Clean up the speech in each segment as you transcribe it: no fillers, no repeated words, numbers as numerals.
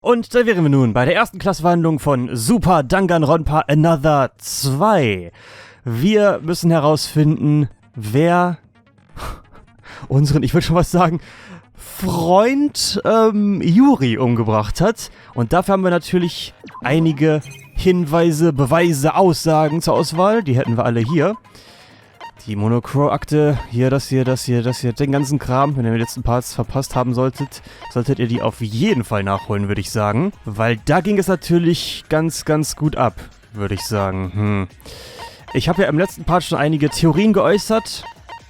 Und da wären wir nun bei der ersten Klassenverhandlung von Super Danganronpa Another 2. Wir müssen herausfinden, wer unseren, ich würde schon was sagen, Freund Yuri umgebracht hat. Und dafür haben wir natürlich einige Hinweise, Beweise, Aussagen zur Auswahl. Die hätten wir alle hier. Die Monocrow-Akte, hier, das hier, den ganzen Kram. Wenn ihr die letzten Parts verpasst haben solltet ihr die auf jeden Fall nachholen, würde ich sagen. Weil da ging es natürlich ganz gut ab, würde ich sagen. Ich habe ja im letzten Part schon einige Theorien geäußert,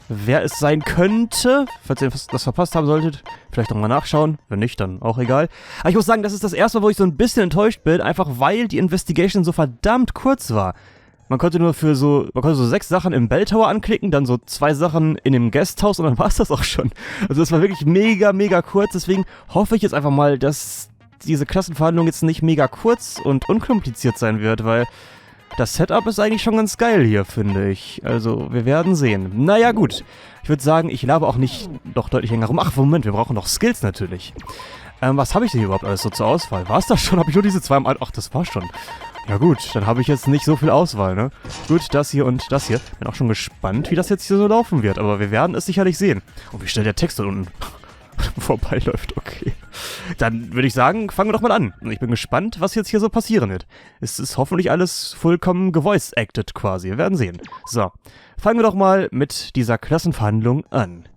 wer es sein könnte. Falls ihr das verpasst haben solltet, vielleicht nochmal nachschauen. Wenn nicht, dann auch egal. Aber ich muss sagen, das ist das erste Mal, wo ich so ein bisschen enttäuscht bin, einfach weil die Investigation so verdammt kurz war. Man konnte so 6 Sachen im Bell Tower anklicken, dann so 2 Sachen in dem Guesthouse und dann war es das auch schon. Also das war wirklich mega kurz, deswegen hoffe ich jetzt einfach mal, dass diese Klassenverhandlung jetzt nicht mega kurz und unkompliziert sein wird, weil das Setup ist eigentlich schon ganz geil hier, finde ich. Also, wir werden sehen. Naja, gut. Ich würde sagen, ich labe auch nicht noch deutlich länger rum. Ach, Moment, wir brauchen noch Skills natürlich. Was habe ich denn hier überhaupt alles so zur Auswahl? War es das schon? Habe ich nur diese 2 mal... Ach, das war schon. Ja gut, dann habe ich jetzt nicht so viel Auswahl, ne? Gut, das hier und das hier. Bin auch schon gespannt, wie das jetzt hier so laufen wird. Aber wir werden es sicherlich sehen. Und wie schnell der Text da unten vorbeiläuft, okay. Dann würde ich sagen, fangen wir doch mal an. Ich bin gespannt, was jetzt hier so passieren wird. Es ist hoffentlich alles vollkommen gevoice-acted quasi. Wir werden sehen. So, fangen wir doch mal mit dieser Klassenverhandlung an.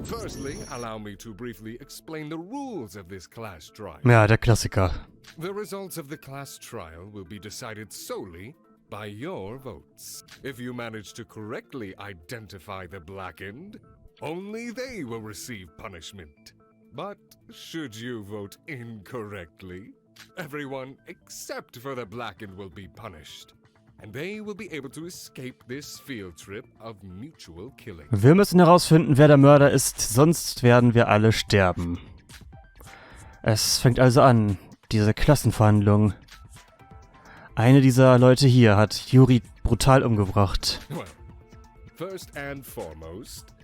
Firstly, allow me to briefly explain the rules of this class trial. Ja, der Klassiker. The results of the class trial will be decided solely by your votes. If you manage to correctly identify the blackened, only they will receive punishment. But should you vote incorrectly, everyone except for the blackened will be punished. And they will be able to escape this field trip of mutual killing. Wir müssen herausfinden, wer der Mörder ist, sonst werden wir alle sterben. Es fängt also an, diese Klassenverhandlung. Eine dieser Leute hier hat Yuri brutal umgebracht. Well, first and foremost...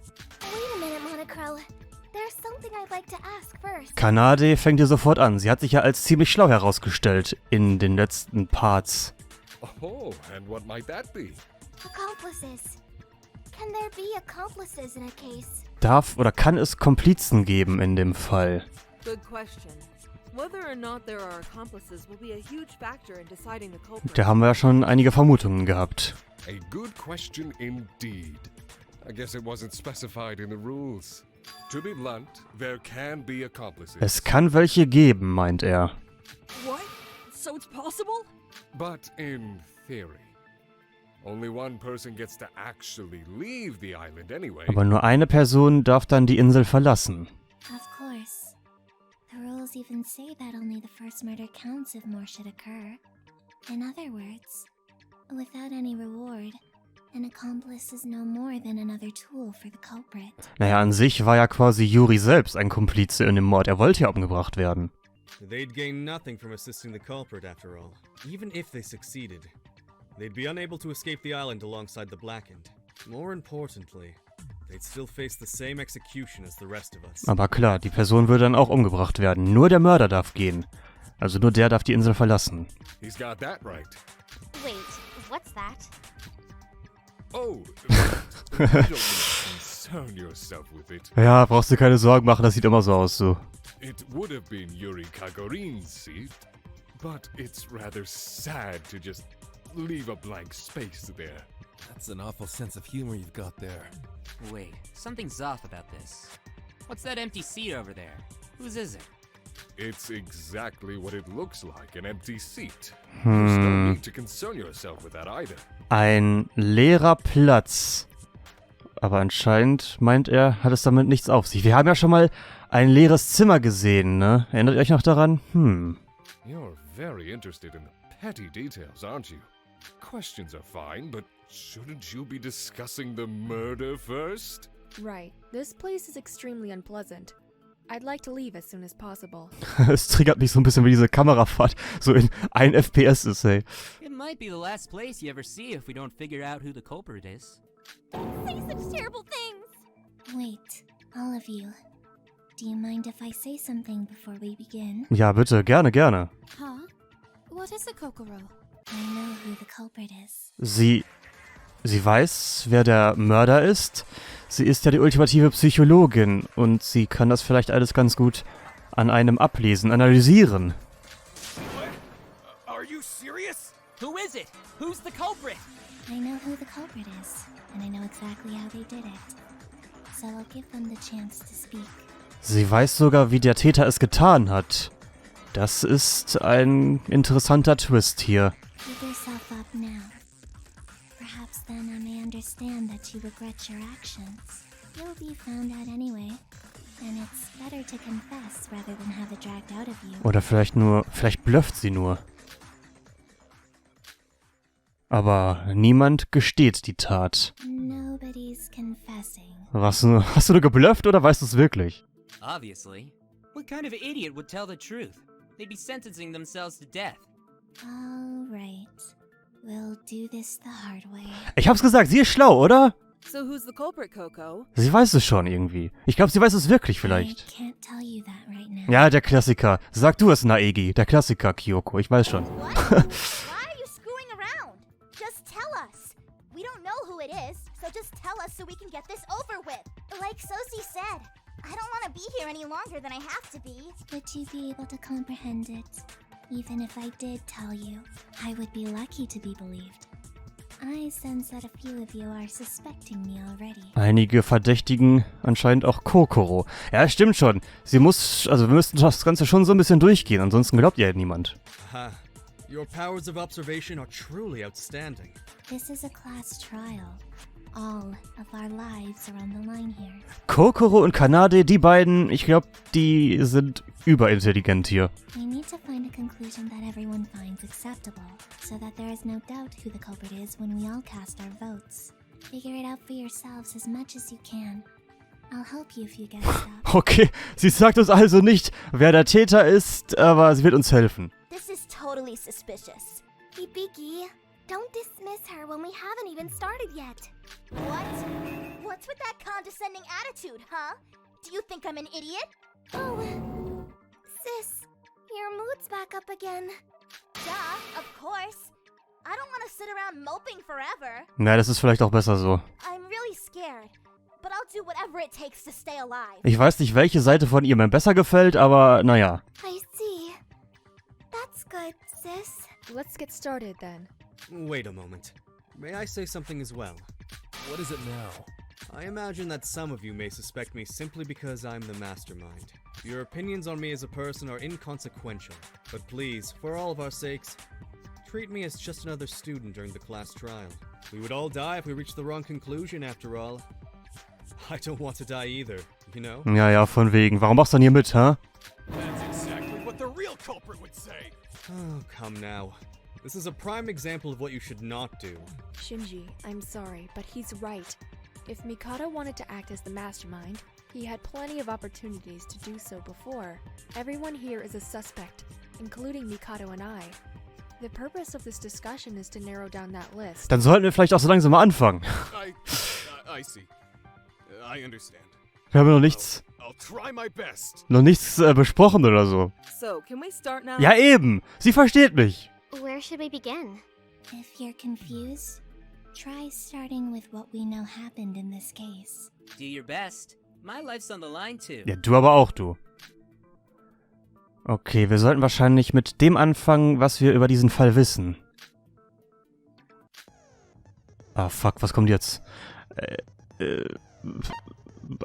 Wait a minute, Monocrow. There's something I'd like to ask first. Kanade fängt hier sofort an. Sie hat sich ja als ziemlich schlau herausgestellt in den letzten Parts. Oh, and what might that be? Accomplices. Can there be accomplices in a case? Darf oder kann es Komplizen geben in dem Fall? Good question. Whether or not there are accomplices will be a huge factor in deciding the culprit. Da haben wir ja schon einige Vermutungen gehabt. A good question indeed. I guess it wasn't specified in the rules. To be blunt, there can be accomplices. Es kann welche geben, meint er. What? So it's possible? But in theory, only one person gets to actually leave the island anyway. Aber nur eine Person darf dann die Insel verlassen. Of course. The rules even say that only the first murder counts if more should occur. In other words, without any reward, an accomplice is no more than another tool for the culprit. Naja, an sich war ja quasi Yuri selbst ein Komplize in dem Mord. Er wollte ja umgebracht werden. They'd gain nothing from assisting the culprit, after all. Even if they succeeded, they'd be unable to escape the island alongside the blackened. More importantly, they'd still face the same execution as the rest of us. Aber klar, die Person würde dann auch umgebracht werden. Nur der Mörder darf gehen. Also nur der darf die Insel verlassen. He's got that right. Wait, what's that? Oh, you don't need to concern yourself with it. Ja, brauchst du keine Sorgen machen, das sieht immer so aus, so. It would have been Yuri Kagorin's seat, but it's rather sad to just leave a blank space there. That's an awful sense of humor you've got there. Wait, something's off about this. What's that empty seat over there? Whose is it? It's exactly what it looks like, an empty seat. There's no need to concern yourself with that either. Ein leerer Platz. Aber anscheinend, meint er, hat es damit nichts auf sich. Wir haben ja schon mal ein leeres Zimmer gesehen, ne? Erinnert ihr euch noch daran? You're very interested in the petty details, aren't you? Questions are fine, but shouldn't you be discussing the murder first? Right. This place is extremely unpleasant. I'd like to leave as soon as possible. Es triggert mich so ein bisschen, wie diese Kamerafahrt so in 1 FPS ist, ey. It might be the last place you ever see if we don't figure out who the culprit is. Say such terrible things! Wait, all of you. Do you mind if I say something before we begin? Ja, bitte, gerne, gerne. Huh? What is a Kokoro? I know who the culprit is. Sie weiß, wer der Mörder ist. Sie ist ja die ultimative Psychologin und sie kann das vielleicht alles ganz gut an einem ablesen, analysieren. Are you serious? Who is it? Who's the culprit? I know who the culprit is, and I know exactly how they did it. So I'll give them the chance to speak. Sie weiß sogar, wie der Täter es getan hat. Das ist ein interessanter Twist hier. Give yourself up now. Perhaps then I may understand that you regret your actions. You'll be found out anyway, and it's better to confess rather than have it dragged out of you. Oder vielleicht blufft sie nur. Aber niemand gesteht die Tat. Nobody's confessing. Hast du nur geblufft oder weißt du es wirklich? Obviously. What kind of idiot would tell the truth? They'd be sentencing themselves to death. All right. We'll do this the hard way. Ich hab's gesagt, sie ist schlau, oder? So who's the culprit, Coco? Sie weiß es schon irgendwie. Ich glaube, sie weiß es wirklich vielleicht. I can't tell you that right now. Ja, der Klassiker. Sag du es, Naegi. Der Klassiker, Kyoko. Ich weiß schon. What? Why are you screwing around? Just tell us. We don't know who it is, so just tell us so we can get this over with. Like Sosie said, I don't want to be here any longer than I have to be. Would you be able to comprehend it? Even if I did tell you, I would be lucky to be believed. I sense that a few of you are suspecting me already. Einige verdächtigen anscheinend auch Kokoro. Ja, stimmt schon. Wir müssten das Ganze schon so ein bisschen durchgehen, ansonsten glaubt ihr ja niemand. Aha. Your powers of observation are truly outstanding. This is a class trial. All of our lives are on the line here. Kokoro und Kanade, die beiden, ich glaube, die sind überintelligent hier. We need to find a conclusion that everyone finds acceptable, so that there is no doubt who the culprit is when we all cast our votes. Figure it out for yourselves as much as you can. I'll help you if you get stuck. Okay, sie sagt uns also nicht, wer der Täter ist, aber sie wird uns helfen. This is totally suspicious. Hibiki, don't dismiss her when we haven't even started yet. What? What's with that condescending attitude, huh? Do you think I'm an idiot? Oh, sis, your mood's back up again. Duh, of course. I don't want to sit around moping forever. Na, das ist vielleicht auch besser so. I'm really scared, but I'll do whatever it takes to stay alive. Ich weiß nicht, welche Seite von ihr mir besser gefällt, aber naja. I see. That's good, sis. Let's get started then. Wait a moment. May I say something as well? What is it now? I imagine that some of you may suspect me simply because I'm the mastermind. Your opinions on me as a person are inconsequential, but please, for all of our sakes, treat me as just another student during the class trial. We would all die if we reached the wrong conclusion, after all. I don't want to die either, you know? Ja, von wegen. Warum machst du denn hier mit, hä? That's exactly what the real culprit would say. Oh, come now. This is a prime example of what you should not do. Shinji, I'm sorry, but he's right. If Mikado wanted to act as the mastermind, he had plenty of opportunities to do so before. Everyone here is a suspect, including Mikado and I. The purpose of this discussion is to narrow down that list. Dann sollten wir vielleicht auch so langsam mal anfangen. I see. I understand. Wir haben noch nichts I'll try my best. besprochen oder so. So, can we start now? Ja, eben. Sie versteht mich. Where should we begin? If you're confused, try starting with what we know happened in this case. Do your best. My life's on the line too. Ja, du aber auch, du. Okay, wir sollten wahrscheinlich mit dem anfangen, was wir über diesen Fall wissen. Ah, fuck, was kommt jetzt?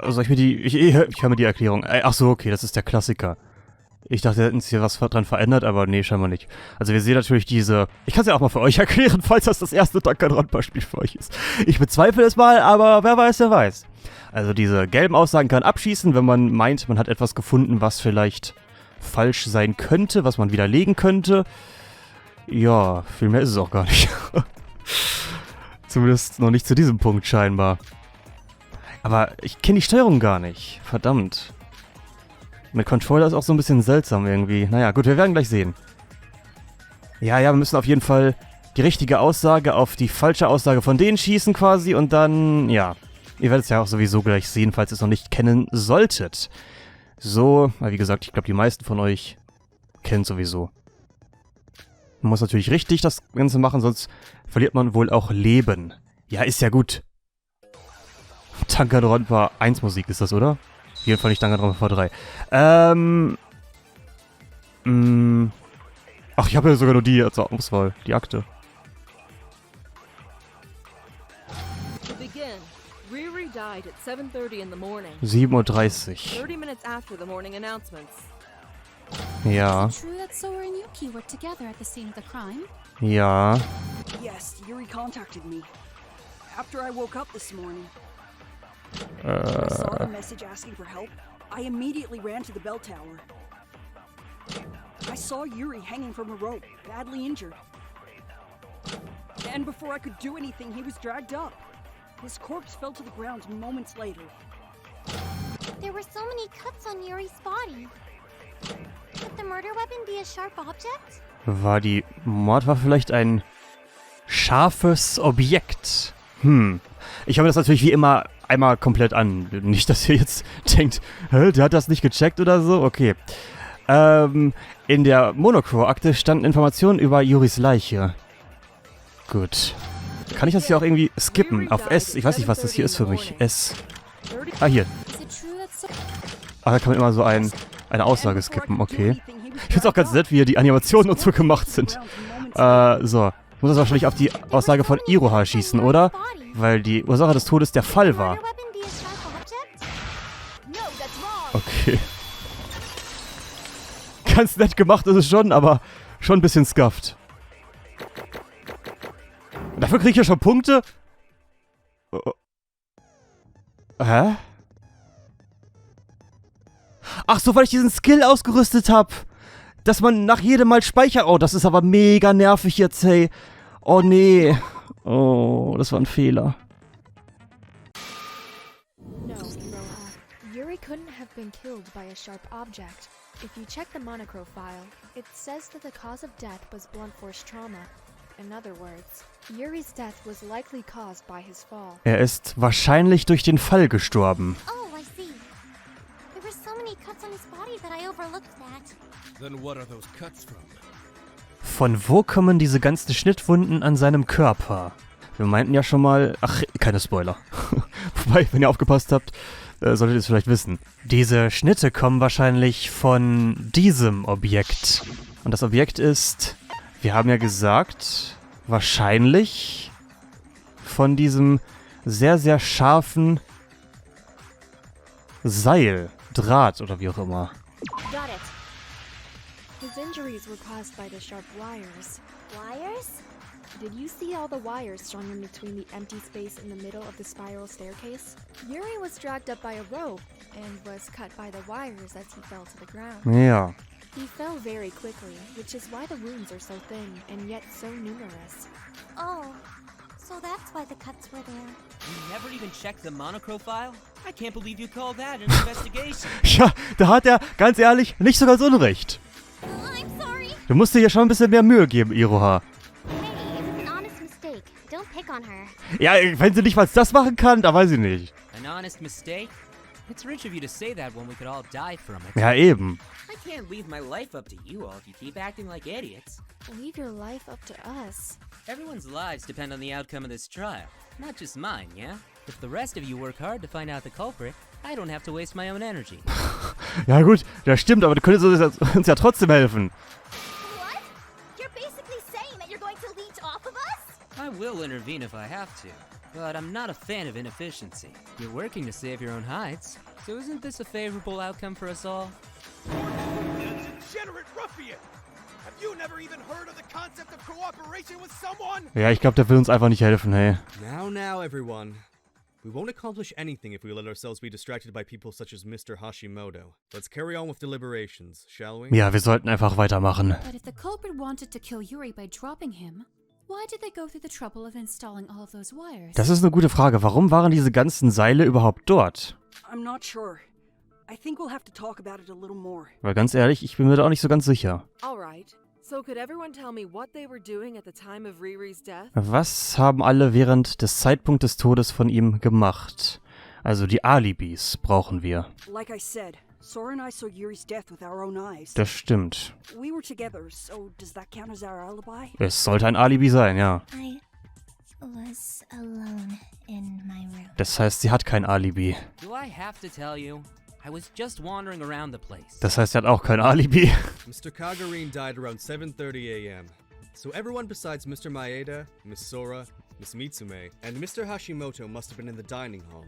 Soll ich mir die... Ich höre mir die Erklärung. Ach so, okay, das ist der Klassiker. Ich dachte, da hätten sie was dran verändert, aber nee, scheinbar nicht. Also wir sehen natürlich diese... Ich kann es ja auch mal für euch erklären, falls das erste Danganronpa-Spiel für euch ist. Ich bezweifle es mal, aber wer weiß, der weiß. Also diese gelben Aussagen kann abschießen, wenn man meint, man hat etwas gefunden, was vielleicht falsch sein könnte, was man widerlegen könnte. Ja, viel mehr ist es auch gar nicht. Zumindest noch nicht zu diesem Punkt scheinbar. Aber ich kenne die Steuerung gar nicht. Verdammt. Mit Controller ist auch so ein bisschen seltsam irgendwie. Naja, gut, wir werden gleich sehen. Ja, wir müssen auf jeden Fall die richtige Aussage auf die falsche Aussage von denen schießen quasi und dann, ja. Ihr werdet es ja auch sowieso gleich sehen, falls ihr es noch nicht kennen solltet. So, wie gesagt, ich glaube, die meisten von euch kennen es sowieso. Man muss natürlich richtig das Ganze machen, sonst verliert man wohl auch Leben. Ja, ist ja gut. Danganronpa 1 Musik ist das, oder? Auf jeden Fall nicht Danganronpa 3. Ach, ich habe ja sogar nur die zur Auswahl, die Akte. Died at 7:30 in the morning. 7:30 Uhr. 30 minutes after the morning announcements. Ja. Is it true that Sora and Yuki were together at the scene of the crime? Ja. Yes, Yuri contacted me after I woke up this morning. I saw the message asking for help. I immediately ran to the bell tower. I saw Yuri hanging from a rope, badly injured. And before I could do anything, he was dragged up. His corpse fell to the ground moments later. There were so many cuts on Yuri's body. Could the murder weapon be a sharp object? War die Mordwaffe vielleicht ein scharfes Objekt? Ich habe das natürlich wie immer einmal komplett an. Nicht, dass ihr jetzt denkt, hä, der hat das nicht gecheckt oder so. Okay. In der Monocrow-Akte standen Informationen über Yuris Leiche. Gut. Kann ich das hier auch irgendwie skippen? Auf S? Ich weiß nicht, was das hier ist für mich. S. Ah, hier. Ah, da kann man immer so eine Aussage skippen. Okay. Ich finde es auch ganz nett, wie hier die Animationen und so gemacht sind. So. Ich muss das wahrscheinlich auf die Aussage von Iroha schießen, oder? Weil die Ursache des Todes der Fall war. Okay. Ganz nett gemacht ist es schon, aber schon ein bisschen scuffed. Dafür kriege ich ja schon Punkte? Hä? Ach so, weil ich diesen Skill ausgerüstet habe. Dass man nach jedem Mal speichert. Oh, das ist aber mega nervig jetzt, hey. Oh, nee. Oh, das war ein Fehler. No, Iroha. Yuri couldn't have been killed by a sharp object. If you check the Monocrow file, it says that the cause of death was blunt force trauma. In other words, Yuri's death was likely caused by his fall. Er ist wahrscheinlich durch den Fall gestorben. Oh, I see. There were so many cuts on his body that I overlooked that. Then what are those cuts from? Von wo kommen diese ganzen Schnittwunden an seinem Körper? Wir meinten ja schon mal... Ach, keine Spoiler. Wobei, wenn ihr aufgepasst habt, solltet ihr es vielleicht wissen. Diese Schnitte kommen wahrscheinlich von diesem Objekt. Und das Objekt ist... Wir haben ja gesagt, wahrscheinlich von diesem sehr, sehr scharfen Seil, Draht oder wie auch immer. Got it. His injuries were caused by the sharp wires. Wires? Did you see all the wires strung in between the empty space in the middle of the spiral staircase? Yuri was dragged up by a rope and was cut by the wires as he fell to the ground. Ja. He fell very quickly, which is why the wounds are so thin and yet so numerous. Oh, so that's why the cuts were there. You never even checked the Monocrow file? I can't believe you called that an investigation. Ja, da hat er, ganz ehrlich, nicht so ganz unrecht. I'm sorry. Du musst dir ja schon ein bisschen mehr Mühe geben, Iroha. Hey, it was an honest mistake. Don't pick on her. Ja, wenn sie nicht mal das machen kann, da weiß ich nicht. An honest mistake? It's rich of you to say that when we could all die from it. Ja, eben. I can't leave my life up to you all if you keep acting like idiots. Leave your life up to us. Everyone's lives depend on the outcome of this trial. Not just mine, yeah? If the rest of you work hard to find out the culprit, I don't have to waste my own energy. Ja gut, das stimmt, aber du könntest uns ja trotzdem helfen. What? You're basically saying that you're going to leech off of us? I will intervene if I have to, but I'm not a fan of inefficiency. You're working to save your own hides, so isn't this a favorable outcome for us all? That's a degenerate ruffian! Have you never even heard of the concept of cooperation with someone? Ja, ich glaube, der will uns einfach nicht helfen, hey. Now, everyone. We won't accomplish anything if we let ourselves be distracted by people such as Mr. Hashimoto. Let's carry on with deliberations, shall we? Ja, wir sollten einfach weitermachen. But if the culprit wanted to kill Yuri by dropping him, why did they go through the trouble of installing all of those wires? Das ist eine gute Frage. Warum waren diese ganzen Seile überhaupt dort? I'm not sure. I think we'll have to talk about it a little more. Weil ganz ehrlich, ich bin mir da auch nicht so ganz sicher. Alright, so could everyone tell me what they were doing at the time of Riri's death? Was haben alle während des Zeitpunkts des Todes von ihm gemacht? Also die Alibis brauchen wir. Like I said, Sora and I saw Yuri's death with our own eyes. Das stimmt. We were together, so does that count as our alibi? Es sollte ein Alibi sein, ja. I was alone in my room. Das heißt, sie hat kein Alibi. Do I have to tell you? I was just wandering around the place. Das heißt, sie hat auch kein Alibi. Mr. Kagurine died around 7:30 a.m. So everyone besides Mr. Maeda, Miss Sora, Miss Mitsume, and Mr. Hashimoto must have been in the dining hall.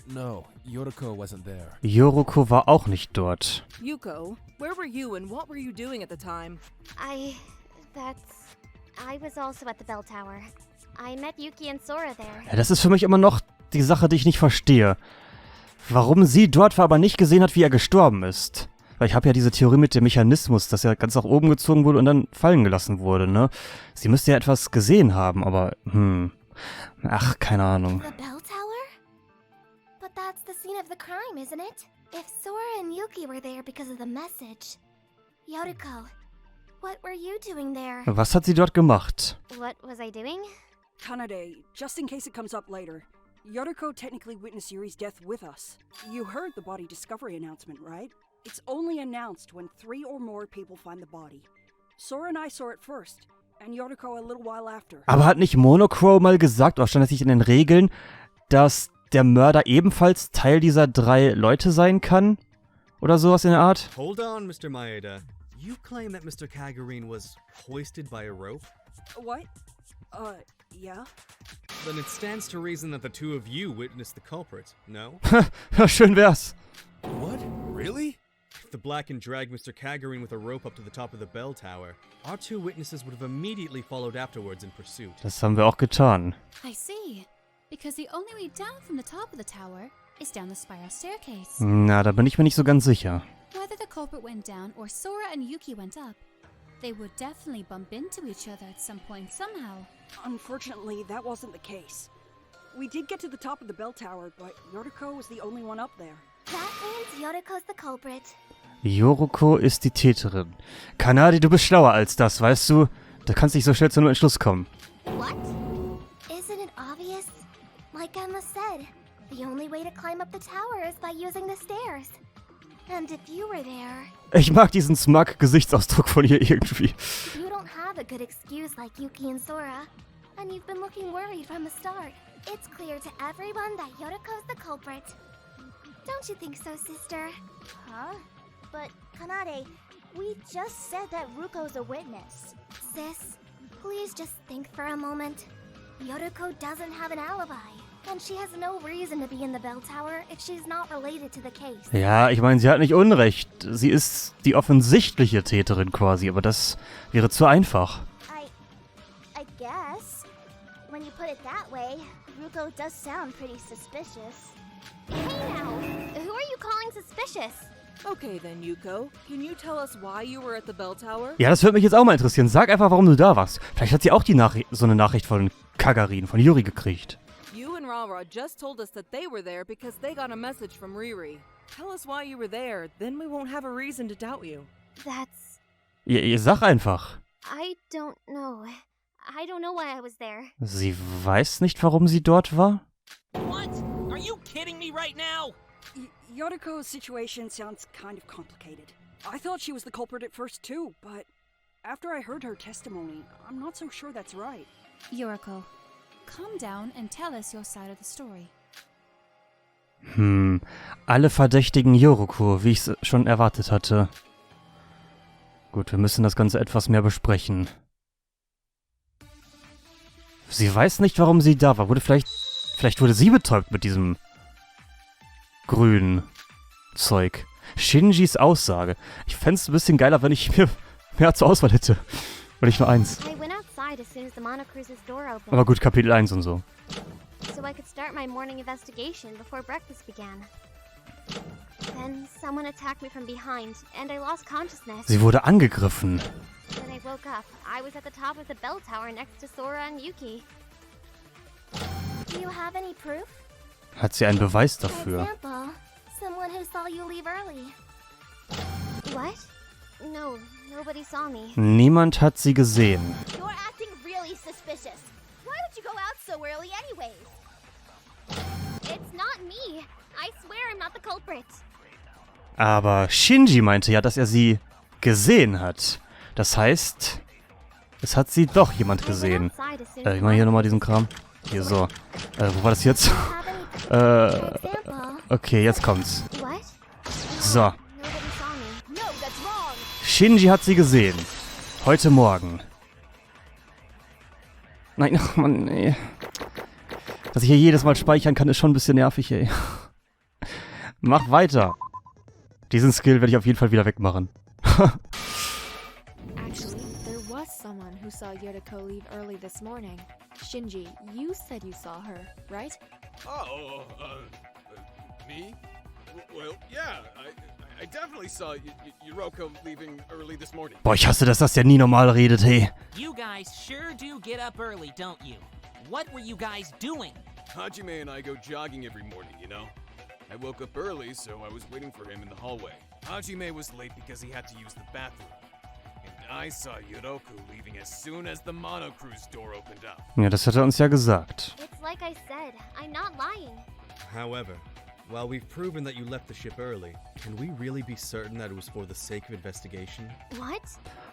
No, Yoriko wasn't there. Yoriko war auch nicht dort. Yuko, where were you and what were you doing at the time? I was also at the bell tower. I met Yuki and Sora there. Ja, das ist für mich immer noch die Sache, die ich nicht verstehe. Warum sie dort war, aber nicht gesehen hat, wie er gestorben ist. Weil ich habe ja diese Theorie mit dem Mechanismus, dass er ganz nach oben gezogen wurde und dann fallen gelassen wurde, ne? Sie müsste ja etwas gesehen haben, aber, ach, keine Ahnung. The bell tower? But that's the scene of the crime, isn't it? If Sora and Yuki were there because of the message. Yoriko, what were you doing there? Was hat sie dort gemacht? What was I doing? Kanade, just in case it comes up later, Yoriko technically witnessed Yuri's death with us. You heard the body discovery announcement, right? It's only announced when 3 or more people find the body. Sora and I saw it first, and Yoriko a little while after. Aber hat nicht Monocrow mal gesagt, oder stand das nicht in den Regeln, dass der Mörder ebenfalls Teil dieser 3 Leute sein kann? Oder sowas in der Art? Hold on, Mr. Maeda. You claim that Mr. Kagurine was hoisted by a rope? What? Yeah? Then it stands to reason that the two of you witnessed the culprit, no? Ja, schön wär's. What? Really? If the Blackened dragged Mr. Kagurine with a rope up to the top of the bell tower, our 2 witnesses would have immediately followed afterwards in pursuit. Das haben wir auch getan. I see. Because the only way down from the top of the tower is down the spiral staircase. Na, da bin ich mir nicht so ganz sicher. Whether the culprit went down or Sora and Yuki went up, they would definitely bump into each other at some point somehow. Unfortunately, that wasn't the case. We did get to the top of the bell tower, but Yoriko was the only one up there. That means Yoriko's the culprit. Yoriko ist die Täterin. Kanadi, du bist schlauer als das, weißt du? Da kannst nicht so schnell zu einem Entschluss kommen. What? Isn't it obvious? Like Emma said, the only way to climb up the tower is by using the stairs. And if you were there... Ich mag diesen Smug-Gesichtsausdruck von ihr irgendwie. You don't have a good excuse like Yuki and Sora. And you've been looking worried from the start. It's clear to everyone that Yoriko's the culprit. Don't you think so, sister? Huh? But, Kanade, we just said that Ruko's a witness. Sis, please just think for a moment. Yoriko doesn't have an alibi. And she has no reason to be in the bell tower if she's not related to the case. Ja, ich meine, sie hat nicht Unrecht. Sie ist die offensichtliche Täterin quasi, aber das wäre zu einfach. I guess. When you put it that way, Ruko does sound pretty suspicious. Hey now! Who are you calling suspicious? Okay then, Yuko. Can you tell us why you were at the bell tower? Ja, das würde mich jetzt auch mal interessieren. Sag einfach, warum du da warst. Vielleicht hat sie auch so eine Nachricht von Kagarin, von Yuri gekriegt. You and Rara just told us that they were there because they got a message from Riri. Tell us why you were there, then we won't have a reason to doubt you. That's... Ihr sag einfach. I don't know. I don't know why I was there. Sie weiß nicht, warum sie dort war? What? Are you kidding me right now? Yoriko's situation sounds kind of complicated. I thought she was the culprit at first too, but after I heard her testimony, I'm not so sure that's right. Yoriko, calm down and tell us your side of the story. Alle verdächtigen Yoriko, wie ich es schon erwartet hatte. Gut, wir müssen das Ganze etwas mehr besprechen. Sie weiß nicht, warum sie da war. Vielleicht wurde sie betäubt mit diesem grünen Zeug. Shinjis Aussage. Ich fände es ein bisschen geiler, wenn ich mir mehr zur Auswahl hätte. Und nicht nur eins. I went outside as soon as the Monocrow's door opened. Aber gut, Kapitel 1 und so. So I could start my morning investigation before breakfast began. Then someone attacked me from behind and I lost consciousness. Sie wurde angegriffen. When I woke up, I was at the top of the bell tower next to Sora and Yuki. Do you have any proof? Hat sie einen Beweis For dafür? example, someone who saw you leave early. What? No, nobody saw me. Niemand hat sie gesehen. You're acting really suspicious. Why would you go out so early anyways? It's not me. I swear I'm not the culprit. Aber Shinji meinte ja, dass er sie gesehen hat. Das heißt, es hat sie doch jemand gesehen. Ich mache hier nochmal diesen Kram. Hier so. Wo war das jetzt? Okay, jetzt kommt's. So. Shinji hat sie gesehen. Heute Morgen. Nein, ach Mann, ey. Dass ich hier jedes Mal speichern kann, ist schon ein bisschen nervig, ey. Mach weiter. Diesen Skill werde ich auf jeden Fall wieder wegmachen. Actually, there was someone who saw Yuriko leave early this morning. Shinji, you said you saw her, right? Oh, me? Well, yeah, I definitely saw Yuriko leaving early this morning. Boah, ich hasse, dass das ja nie normal redet, hey. You guys sure do get up early, don't you? What were you guys doing? Hajime and I go jogging every morning, you know? I woke up early, so I was waiting for him in the hallway. Hajime was late because he had to use the bathroom. And I saw Yuriko leaving as soon as the Monocrow's door opened up. Ja, das hat er uns ja gesagt. It's like I said, I'm not lying. However, while we've proven that you left the ship early, can we really be certain that it was for the sake of investigation? What?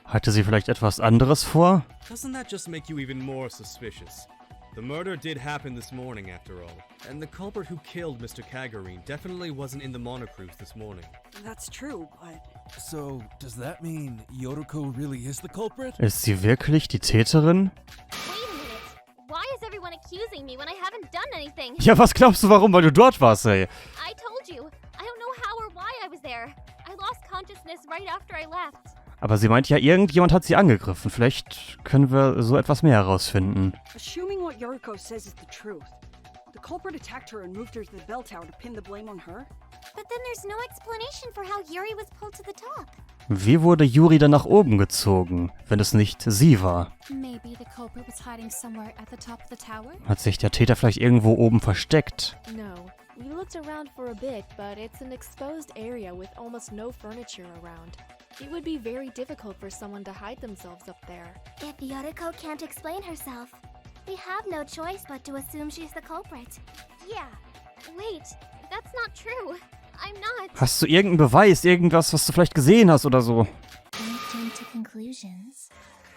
Hatte sie vielleicht etwas anderes vor? Doesn't that just make you even more suspicious? The murder did happen this morning, after all, and the culprit who killed Mr. Kagurine definitely wasn't in the Monocrows this morning. That's true, but... So, does that mean Yuriko really is the culprit? Ist sie wirklich die Täterin? Wait a minute. Why is everyone accusing me when I haven't done anything? Ja, was glaubst du, warum? Weil du dort warst, ey. I told you. I don't know how or why I was there. I lost consciousness right after I left. Aber sie meint ja, irgendjemand hat sie angegriffen. Vielleicht können wir so etwas mehr herausfinden. Assuming what Yuriko says is the truth, the culprit attacked her and moved her to the bell tower to pin the blame on her? But then there's no explanation for how Yuri was pulled to the top. Wie wurde Yuri dann nach oben gezogen, wenn es nicht sie war? Maybe the culprit was hiding somewhere at the top of the tower? Hat sich der Täter vielleicht irgendwo oben versteckt? No. We looked around for a bit, but it's an exposed area with almost no furniture around. It would be very difficult for someone to hide themselves up there. If Yuriko can't explain herself, we have no choice but to assume she's the culprit. Yeah. Wait, that's not true. I'm not. Hast du irgendeinen Beweis, irgendwas, was du vielleicht gesehen hast oder so? Don't jump to conclusions.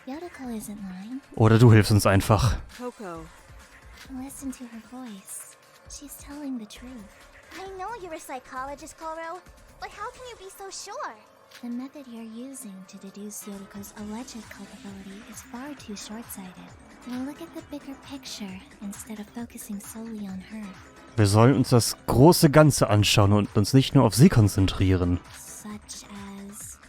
Yuriko isn't lying. Oder du hilfst uns einfach. Coco. Listen to her voice. She's telling the truth. I know you're a psychologist, Koro, but how can you be so sure? The method you're using to deduce Yuriko's alleged culpability is far too short-sighted. We'll look at the bigger picture instead of focusing solely on her. Wir sollen uns das große Ganze anschauen und uns nicht nur auf sie konzentrieren. Such as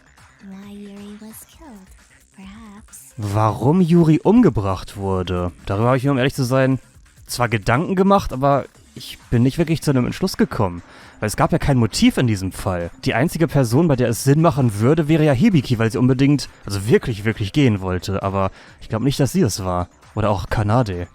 why Yuri was killed, perhaps. Warum Yuri umgebracht wurde? Darüber habe ich mir, um ehrlich zu sein, zwar Gedanken gemacht, aber ich bin nicht wirklich zu einem Entschluss gekommen. Weil es gab ja kein Motiv in diesem Fall. Die einzige Person, bei der es Sinn machen würde, wäre ja Hibiki, weil sie unbedingt, also wirklich, wirklich gehen wollte. Aber ich glaube nicht, dass sie es war. Oder auch Kanade.